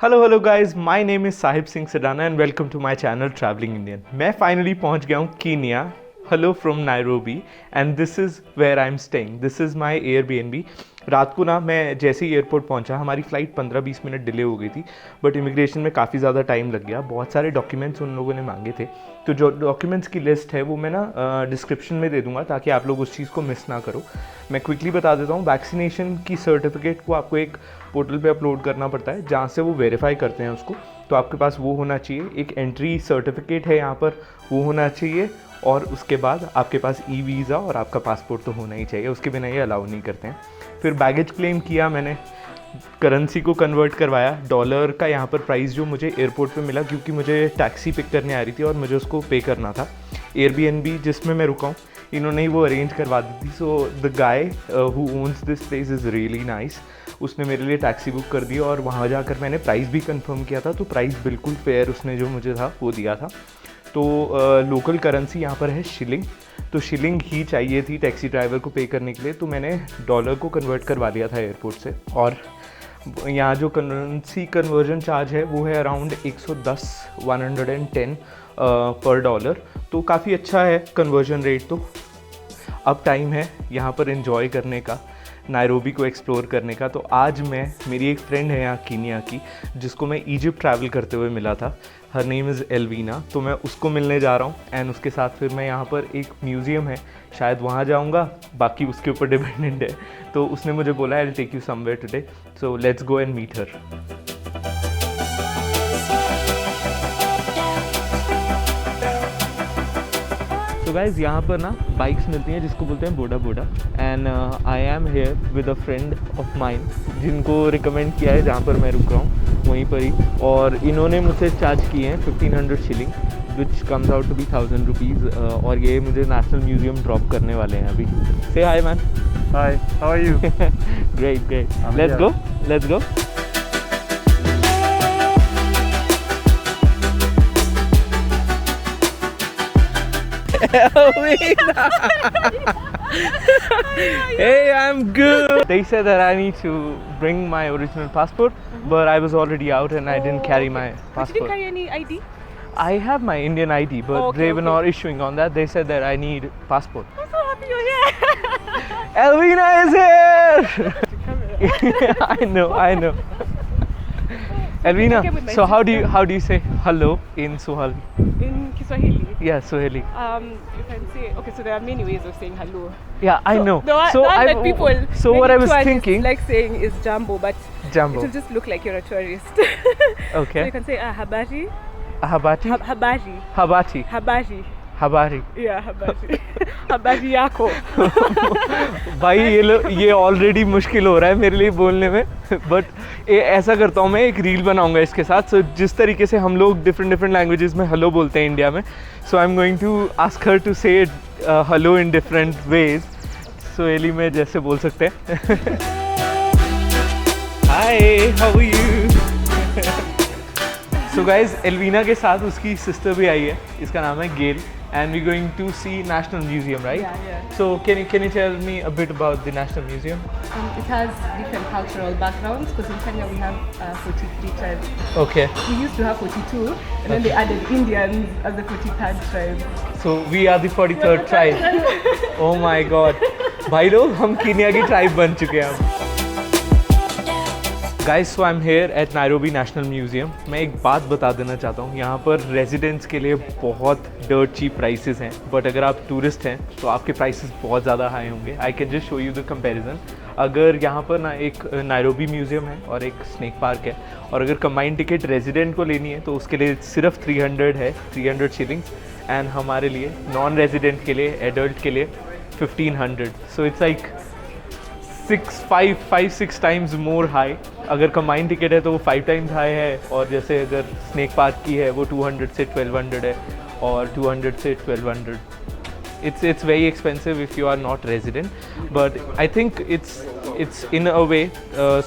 Hello guys, my name is Sahib Singh Sadana and welcome to my channel travelling Indian. मैं finally पहुंच गया हूं Kenya. Hello from Nairobi and this is where I am staying. This is my Airbnb. रात को ना मैं जैसे ही airport पहुंचा, हमारी फ़्लाइट 15-20 मिनट डिले हो गई थी, बट इमिग्रेशन में काफ़ी ज़्यादा टाइम लग गया। बहुत सारे डॉक्यूमेंट्स उन लोगों ने मांगे थे, तो जो डॉक्यूमेंट्स की लिस्ट है वो मैं ना डिस्क्रिप्शन में दे दूंगा ताकि आप लोग उस चीज़ को मिस ना करो। मैं क्विकली बता देता हूँ। वैक्सीनेशन की सर्टिफिकेट को आपको एक पोर्टल पे अपलोड करना पड़ता है जहाँ से वो वेरीफाई करते हैं उसको, तो आपके पास वो होना चाहिए। एक एंट्री सर्टिफिकेट है यहाँ पर, वो होना चाहिए। और उसके बाद आपके पास ई वीज़ा और आपका पासपोर्ट तो होना ही चाहिए, उसके बिना ये अलाउ नहीं करते हैं। फिर बैगेज क्लेम किया मैंने, करेंसी को कन्वर्ट करवाया। डॉलर का यहाँ पर प्राइस जो मुझे एयरपोर्ट पे मिला, क्योंकि मुझे टैक्सी पिक करने आ रही थी और मुझे उसको पे करना था। एयरबीएनबी जिसमें मैं रुका हूँ, इन्होंने ही वो अरेंज करवा दी थी। So the guy who owns this place is really nice. उसने मेरे लिए टैक्सी बुक कर दी और वहाँ जाकर मैंने प्राइस भी कंफर्म किया था, तो प्राइस बिल्कुल फेयर उसने जो मुझे था वो दिया था। तो लोकल करेंसी यहाँ पर है शिलिंग, तो शिलिंग ही चाहिए थी टैक्सी ड्राइवर को पे करने के लिए, तो मैंने डॉलर को कन्वर्ट करवा लिया था एयरपोर्ट से। और यहाँ जो करेंसी कन्वर्जन चार्ज है वो है अराउंड 110 पर डॉलर, तो काफ़ी अच्छा है कन्वर्जन रेट। तो अब टाइम है यहाँ पर एंजॉय करने का, नायरोबी को एक्सप्लोर करने का। तो आज मेरी एक फ्रेंड है यहाँ कीनिया की, जिसको मैं इजिप्ट ट्रैवल करते हुए मिला था। Her name is Elvina. तो मैं उसको मिलने जा रहा हूँ एंड उसके साथ फिर मैं यहाँ पर एक म्यूज़ियम है, शायद वहाँ जाऊँगा, बाकी उसके ऊपर डिपेंडेंट है। तो उसने मुझे बोला I will take you somewhere today, so let's go and meet her. तो गाइज़ यहाँ पर ना बाइक्स मिलती हैं जिसको बोलते हैं बोडा बोडा, and I am here with a friend of mine जिनको रिकमेंड किया है जहाँ पर मैं रुक रहा हूँ वहीं पर ही। और इन्होंने मुझसे चार्ज किए हैं 1500 shilling, which comes out to be 1000 rupees. और ये मुझे नेशनल म्यूजियम ड्रॉप करने वाले हैं अभी। से हाय man. Hi, how are you? Great let's go. Hey, I'm good. They said that I need to bring my original passport, but I was already out and I didn't carry my But you passport. didn't carry any ID? I have my Indian ID, but Okay, they were okay. not issuing on that. They said that I need passport. I'm so happy you're here. Elvina is here. I know. Elvina, Okay, with my so how do sister. you say hello in Swahili? In Kiswahili, Yeah, Swahili. you can say, okay, so there are many ways of saying hello. Yeah, I know. The one, So the one I that people so what I was tourists thinking, like saying is jambo, but Jambo. it will just look like you're a tourist. Okay. So you can say habari. Habati. Habari. Habati. Habari. Habari. Yeah, habari. habari yako. भाई ये already मुश्किल हो रहा है मेरे लिए बोलने में, बट ऐसा करता हूँ मैं, एक रील बनाऊंगा इसके साथ। सो जिस तरीके से हम लोग डिफरेंट लैंग्वेजेस में हेलो बोलते हैं इंडिया में, so I am going to ask her to say hello in different ways. Swahili में जैसे बोल सकते हैं hi how are you. So guys, Elvina के साथ उसकी सिस्टर भी आई है, इसका नाम है गेल, and we're going to see National Museum, right? Yeah. So can you tell me a bit about the National Museum? It has different cultural backgrounds because in Kenya we have 43 tribes. Okay. We used to have 42 and then they added Indians as the 43rd tribe. So we are the 43rd tribe. Oh my God. भाई लोग हम Kenya की tribe बन चुके हैं अब। Guys, so I am here at Nairobi National Museum. मैं एक बात बता देना चाहता हूँ, यहाँ पर रेजिडेंट्स के लिए बहुत डर्ट चीप प्राइसेस हैं, बट अगर आप टूरिस्ट हैं तो आपके प्राइसेस बहुत ज़्यादा हाई होंगे। I can just show you the comparison. अगर यहाँ पर ना एक नायरोबी म्यूज़ियम है और एक स्नेक पार्क है, और अगर कंबाइंड टिकट रेजिडेंट को लेनी है तो उसके लिए सिर्फ 300 है, 300 शिलिंग्स, एंड हमारे लिए नॉन रेजिडेंट के लिए, एडल्ट के लिए 1500। So it's like 5-6 times more high. अगर कंबाइंड टिकट है तो वो 5 टाइम्स हाई है, और जैसे अगर स्नेक पार्क की है वो 200 से 1200 है, और 200 से 1200। It's very expensive if you are not resident, but I think it's in a way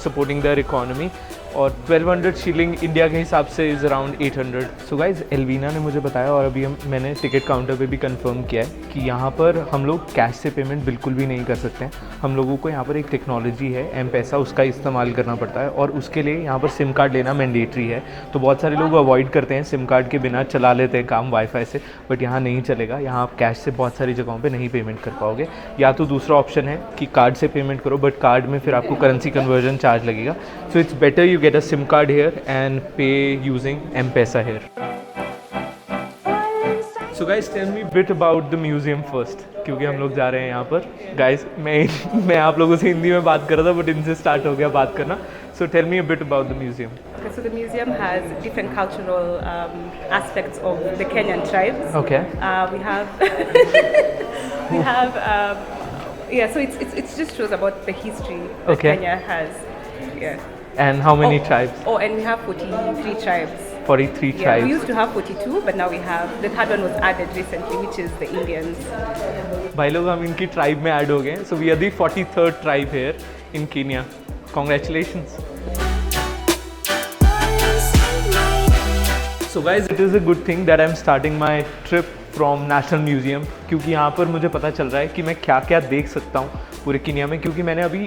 supporting their economy, और 1200 शिलिंग इंडिया के हिसाब से इज़ अराउंड 800। सो गाइज एल्वीना ने मुझे बताया और अभी मैंने टिकट काउंटर पे भी कंफर्म किया है कि यहाँ पर हम लोग कैश से पेमेंट बिल्कुल भी नहीं कर सकते हैं। हम लोगों को यहाँ पर एक टेक्नोलॉजी है एम पैसा, उसका इस्तेमाल करना पड़ता है और उसके लिए यहाँ पर सिम कार्ड लेना मैंडेटरी है। तो बहुत सारे लोग अवॉइड करते हैं, सिम कार्ड के बिना चला लेते हैं काम वाईफाई से, बट यहाँ नहीं चलेगा। यहाँ आप कैश से बहुत सारी जगहों पे नहीं पेमेंट कर पाओगे। या तो दूसरा ऑप्शन है कि कार्ड से पेमेंट करो, बट कार्ड में फिर आपको करेंसी कन्वर्जन चार्ज लगेगा। So it's better you get a SIM card here and pay using M-Pesa here. So guys, tell me a bit about the museum first, क्योंकि हम लोग जा रहे हैं यहाँ पर। Guys, मैं आप लोगों से हिंदी में बात कर रहा था, but इनसे स्टार्ट हो गया बात करना। So tell me a bit about the museum. Okay, so the museum has different cultural aspects of the Kenyan tribes. Okay. We have, yeah. So it's just shows about the history that Okay. Kenya has. Yeah. And how many tribes? Oh, and we have 43 tribes. 43 Yeah, tribes. we used to have 42, but now we have the third one was added recently, which is the Indians. भाई लोग हम इनकी tribe में add हो गए। So we are the 43rd tribe here in Kenya. Congratulations. So guys, it is a good thing that I'm starting my trip from National Museum, क्योंकि यहाँ पर मुझे पता चल रहा है कि मैं क्या क्या देख सकता हूँ पूरे कीनिया में, क्योंकि मैंने अभी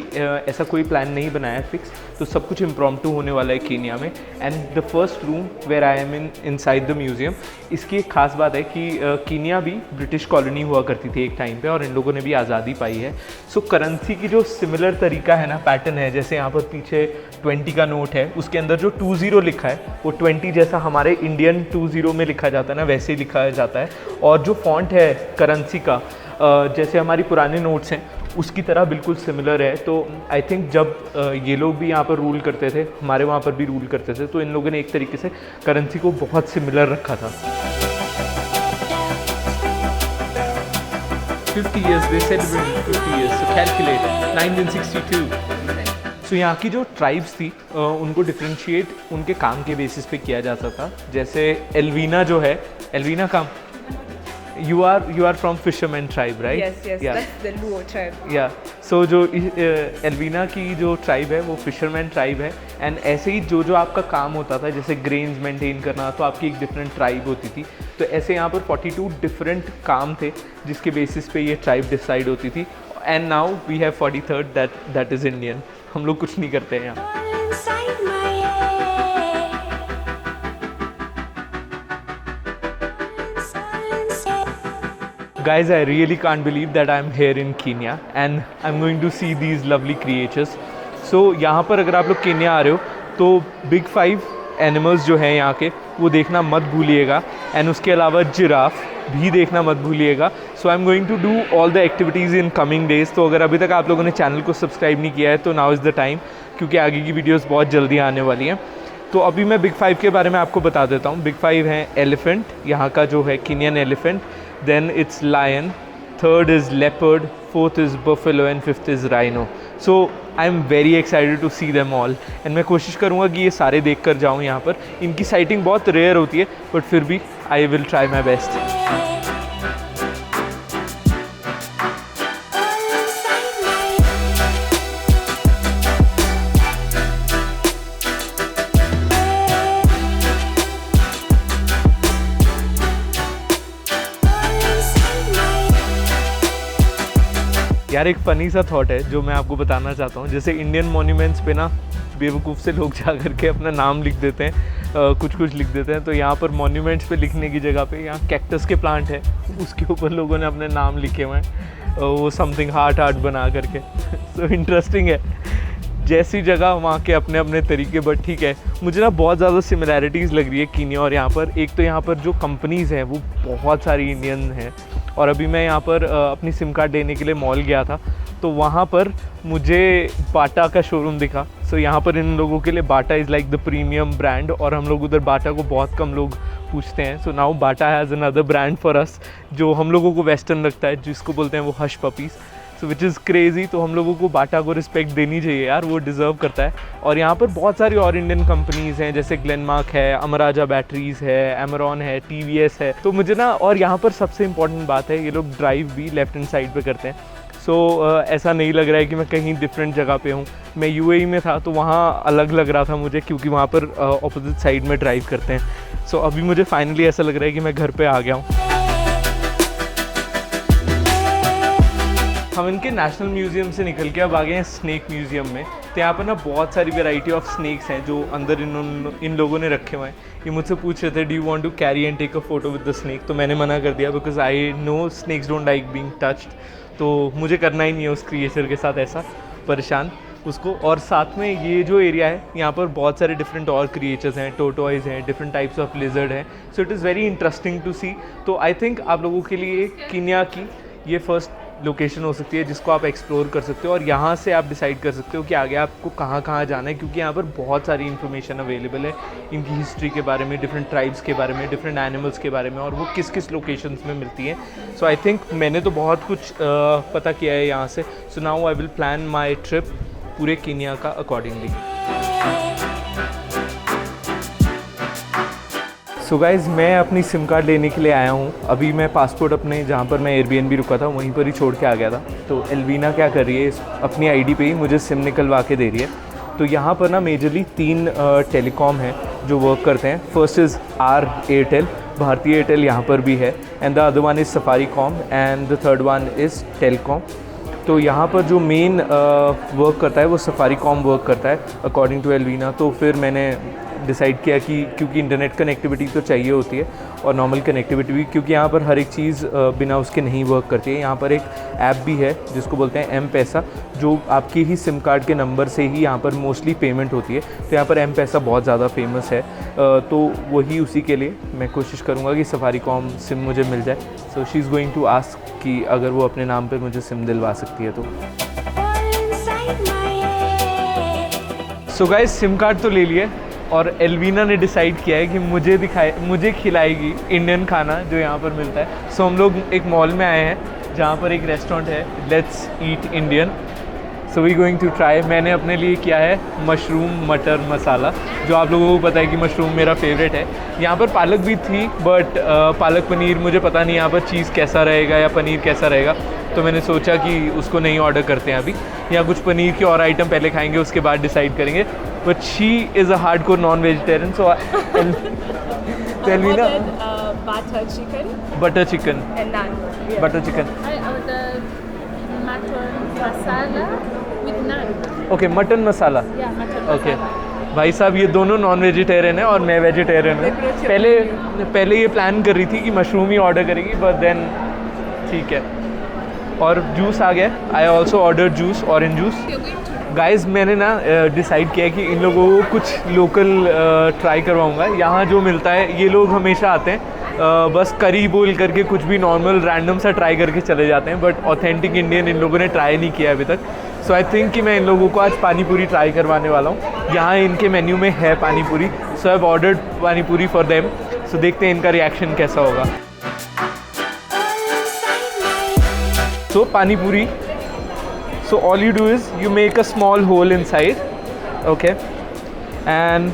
ऐसा कोई प्लान नहीं बनाया है फिक्स, तो सब कुछ इम्प्रॉम्प्टू होने वाला है कीनिया में। And the first room where I am inside the museum, इसकी एक खास बात है कि कीनिया भी ब्रिटिश कॉलोनी हुआ करती थी एक टाइम पे, और इन लोगों ने भी आज़ादी पाई है। सो करेंसी की जो सिमिलर तरीका है ना, पैटर्न है, जैसे यहाँ पर पीछे 20 का नोट है, उसके अंदर जो 20 लिखा है वो 20 जैसा हमारे इंडियन 20 में लिखा जाता है ना, वैसे ही लिखा जाता है। और जो फॉन्ट है करेंसी का, जैसे हमारी पुराने नोट्स हैं उसकी तरह बिल्कुल सिमिलर है। तो आई थिंक जब ये लोग भी यहाँ पर रूल करते थे, हमारे वहाँ पर भी रूल करते थे, तो इन लोगों ने एक तरीके से करेंसी को बहुत सिमिलर रखा था। 50 years, they celebrated 50 years, so calculate 1962। सो यहाँ की जो ट्राइब्स थी उनको डिफ्रेंशिएट उनके काम के बेसिस पे किया जाता था। जैसे एल्वीना जो है, एल्वीना काम you are from fisherman tribe, right? Yes, Yeah. That's the Luo tribe. Yeah. So जो एल्वीना की जो ट्राइब है वो फिशरमैन ट्राइब है। एंड ऐसे ही जो आपका काम होता था, जैसे ग्रेन्स मेंटेन करना, तो आपकी एक डिफरेंट ट्राइब होती थी। तो ऐसे यहाँ पर 42 डिफरेंट काम थे जिसके बेसिस पे ये ट्राइब डिसाइड होती थी। And now we have 43rd, that is Indian. हम लोग कुछ नहीं करते हैं यहाँ। Guys, I really can't believe that I'm here in Kenya and I'm going to see these lovely creatures. So यहाँ पर अगर आप लोग केन्या आ रहे हो तो बिग 5 एनिमल्स जो हैं यहाँ के वो देखना मत भूलिएगा, एंड उसके अलावा जिराफ भी देखना मत भूलिएगा। So I am going to do all the activities in coming days. तो अगर अभी तक आप लोगों ने चैनल को सब्सक्राइब नहीं किया है तो नाउ इज़ द टाइम, क्योंकि आगे की वीडियोज़ बहुत जल्दी आने वाली हैं। तो अभी मैं बिग 5 के बारे में आपको बता देता हूँ। बिग 5 हैं एलिफेंट, यहाँ का जो है Kenyon elephant, then it's lion, third is leopard, fourth is buffalo and fifth is rhino. So I'm very excited to see them all, and मैं कोशिश करूँगा कि ये सारे देख कर जाऊँ यहाँ पर। इनकी साइटिंग बहुत रेयर होती है, बट फिर भी I will try my best. यार एक फ़नी सा थॉट है जो मैं आपको बताना चाहता हूँ। जैसे इंडियन मॉन्यूमेंट्स पे ना बेवकूफ़ से लोग जा करके अपना नाम लिख देते हैं, कुछ लिख देते हैं। तो यहाँ पर मॉन्यूमेंट्स पे लिखने की जगह पे यहाँ कैक्टस के प्लांट है, उसके ऊपर लोगों ने अपने नाम लिखे हुए हैं, वो समथिंग हार्ट बना करके। सो इंटरेस्टिंग है, जैसी जगह वहाँ के अपने अपने तरीके। बट ठीक है, मुझे ना बहुत ज़्यादा सिमिलैरिटीज़ लग रही है कीनिया और यहाँ पर। एक तो यहाँ पर जो कंपनीज़ हैं वो बहुत सारी इंडियन हैं, और अभी मैं यहाँ पर अपनी सिम कार्ड लेने के लिए मॉल गया था, तो वहाँ पर मुझे बाटा का शोरूम दिखा। सो यहाँ पर इन लोगों के लिए Bata is like the premium brand, और हम लोग उधर बाटा को बहुत कम लोग पूछते हैं। So now Bata has another brand for us, जो हम लोगों को वेस्टर्न लगता है, जिसको बोलते हैं वो hush puppies. So which is crazy. तो हम लोगों को बाटा को रिस्पेक्ट देनी चाहिए यार, वो डिज़र्व करता है। और यहाँ पर बहुत सारी और इंडियन कंपनीज़ हैं, जैसे ग्लेनमार्क है, अमराजा बैटरीज़ है, एमरॉन है, TVS है। तो मुझे ना, और यहाँ पर सबसे इंपॉर्टेंट बात है, ये लोग ड्राइव भी लेफ्ट हैंड साइड पे करते हैं। सो ऐसा नहीं लग रहा है कि मैं कहीं डिफरेंट जगह पे हूँ। मैं यूएई में था तो वहाँ अलग लग रहा था मुझे, क्योंकि वहाँ पर ऑपोजिट साइड में ड्राइव करते हैं। सो अभी मुझे फाइनली ऐसा लग रहा है कि मैं घर पे आ गया हूँ। हम इनके नेशनल म्यूज़ियम से निकल के अब आ गए हैं स्नैक म्यूज़ियम में। तो यहाँ पर ना बहुत सारी वैरायटी ऑफ स्नैक्स हैं जो अंदर इन लोगों ने रखे हुए हैं। ये मुझसे पूछ रहे थे, do you want to carry and take a photo with the snake? तो मैंने मना कर दिया, because I know snakes don't like being touched. तो मुझे करना ही नहीं है उस क्रिएचर के साथ ऐसा परेशान उसको। और साथ में ये जो एरिया है, यहाँ पर बहुत सारे डिफरेंट और क्रिएचर्स हैं, टोटॉयज़ हैं, डिफरेंट टाइप्स ऑफ लिजर्ड हैं। So it is very interesting to see. तो आई थिंक आप लोगों के लिए कीनिया की ये फर्स्ट लोकेशन हो सकती है जिसको आप एक्सप्लोर कर सकते हो, और यहाँ से आप डिसाइड कर सकते हो कि आगे आपको कहाँ कहाँ जाना है, क्योंकि यहाँ पर बहुत सारी इन्फॉर्मेशन अवेलेबल है इनकी हिस्ट्री के बारे में, डिफरेंट ट्राइब्स के बारे में, डिफरेंट एनिमल्स के बारे में, और वो किस किस लोकेशंस में मिलती हैं। सो आई थिंक मैंने तो बहुत कुछ पता किया है यहाँ से। So now I will plan my trip पूरे कीनिया का अकॉर्डिंगली। सो गाइज़, मैं अपनी सिम कार्ड लेने के लिए आया हूँ। अभी मैं पासपोर्ट अपने जहाँ पर मैं एयरबीएनबी रुका था वहीं पर ही छोड़ के आ गया था। तो एल्वीना क्या कर रही है, अपनी आईडी पे ही मुझे सिम निकलवा के दे रही है। तो यहाँ पर ना मेजरली 3 टेलीकॉम हैं जो वर्क करते हैं। First is Airtel, Bharti Airtel यहाँ पर भी है, and the other one is Safaricom, and the third one is Telkom. तो यहाँ पर जो मेन वर्क करता है वो सफारीकॉम वर्क करता है अकॉर्डिंग टू एल्वीना। तो फिर मैंने डिसाइड किया कि क्योंकि इंटरनेट कनेक्टिविटी तो चाहिए होती है और नॉर्मल कनेक्टिविटी भी, क्योंकि यहाँ पर हर एक चीज़ बिना उसके नहीं वर्क करती है। यहाँ पर एक ऐप भी है जिसको बोलते हैं एम पैसा, जो आपकी ही सिम कार्ड के नंबर से ही यहाँ पर मोस्टली पेमेंट होती है। तो यहाँ पर एम पैसा बहुत ज़्यादा फेमस है। तो वही उसी के लिए मैं कोशिश करूँगा कि सफारीकॉम सिम मुझे मिल जाए। So she is going to ask कि अगर वो अपने नाम पर मुझे सिम दिलवा सकती है तो। सो गाइस, सिम कार्ड तो ले लिए और एल्वीना ने डिसाइड किया है कि मुझे खिलाएगी इंडियन खाना जो यहाँ पर मिलता है। सो हम लोग एक मॉल में आए हैं जहाँ पर एक रेस्टोरेंट है, let's eat Indian. So we going to try. मैंने अपने लिए किया है मशरूम मटर मसाला, जो आप लोगों को पता है कि मशरूम मेरा फेवरेट है। यहाँ पर पालक भी थी, बट पालक पनीर मुझे पता नहीं यहाँ पर चीज़ कैसा रहेगा या पनीर कैसा रहेगा, तो मैंने सोचा कि उसको नहीं ऑर्डर करते हैं अभी। यहाँ कुछ पनीर के और आइटम पहले खाएंगे, उसके बाद डिसाइड करेंगे। But she is a hardcore non vegetarian, so Elvina butter chicken butter chicken and naan. Yeah. Butter chicken I ordered mutton masala with naan. Okay, mutton masala. Yeah, mutton okay masala. भाई साहब, ये दोनों non vegetarian है और मैं vegetarian हूँ। पहले ये प्लान कर रही थी कि मशरूम ही ऑर्डर करेगी, बट देन ठीक है। और जूस आ गया। I also order juice, orange juice. Guys, मैंने ना डिसाइड किया कि इन लोगों को कुछ लोकल ट्राई करवाऊँगा। यहाँ जो मिलता है, ये लोग हमेशा आते हैं बस करी बोल करके कुछ भी नॉर्मल रैंडम सा ट्राई करके चले जाते हैं, बट ऑथेंटिक इंडियन इन लोगों ने ट्राई नहीं किया अभी तक। सो आई थिंक कि मैं इन लोगों को आज पानी पूरी ट्राई करवाने वाला हूँ। यहाँ इनके मेन्यू में है पानी पूरी, सो आई हैव ऑर्डर्ड पानी पूरी फॉर देम। सो देखते हैं इनका रिएक्शन कैसा होगा। सो पानी पूरी, so all you do is you make a small hole inside, okay, and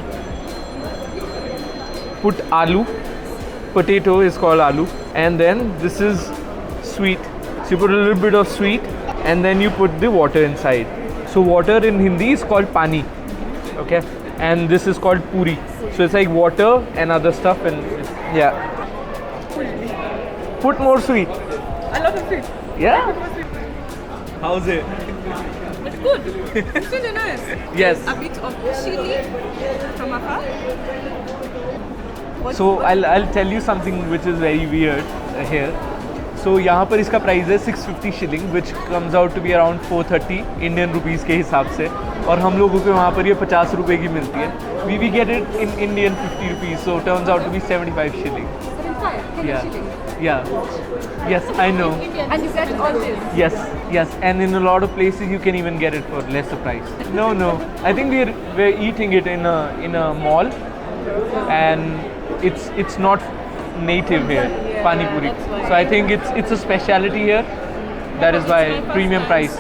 put aloo. Potato is called aloo, and then this is sweet, so you put a little bit of sweet and then you put the water inside. So water in Hindi is called pani, okay, and this is called puri. So it's like water and other stuff, and yeah, put more sweet. A lot of sweet. Yeah, how's it? It's good. It's really nice. Yes. A bit of chili from afar. So I'll tell you something which is very weird here. So यहाँ पर इसका price है 650 shilling, which comes out to be around 430 Indian rupees के हिसाब से, और हम लोगों को वहाँ पर ये 50 रुपये की मिलती है। We get it in Indian 50 rupees, so it turns out to be 75 shilling. 75? Yeah. Yeah. Yes, I know. And you get all this? Yes, and in a lot of places you can even get it for lesser price. No, I think we're eating it in a mall, and it's not native here, pani puri. So I think it's a speciality here. That is why premium price.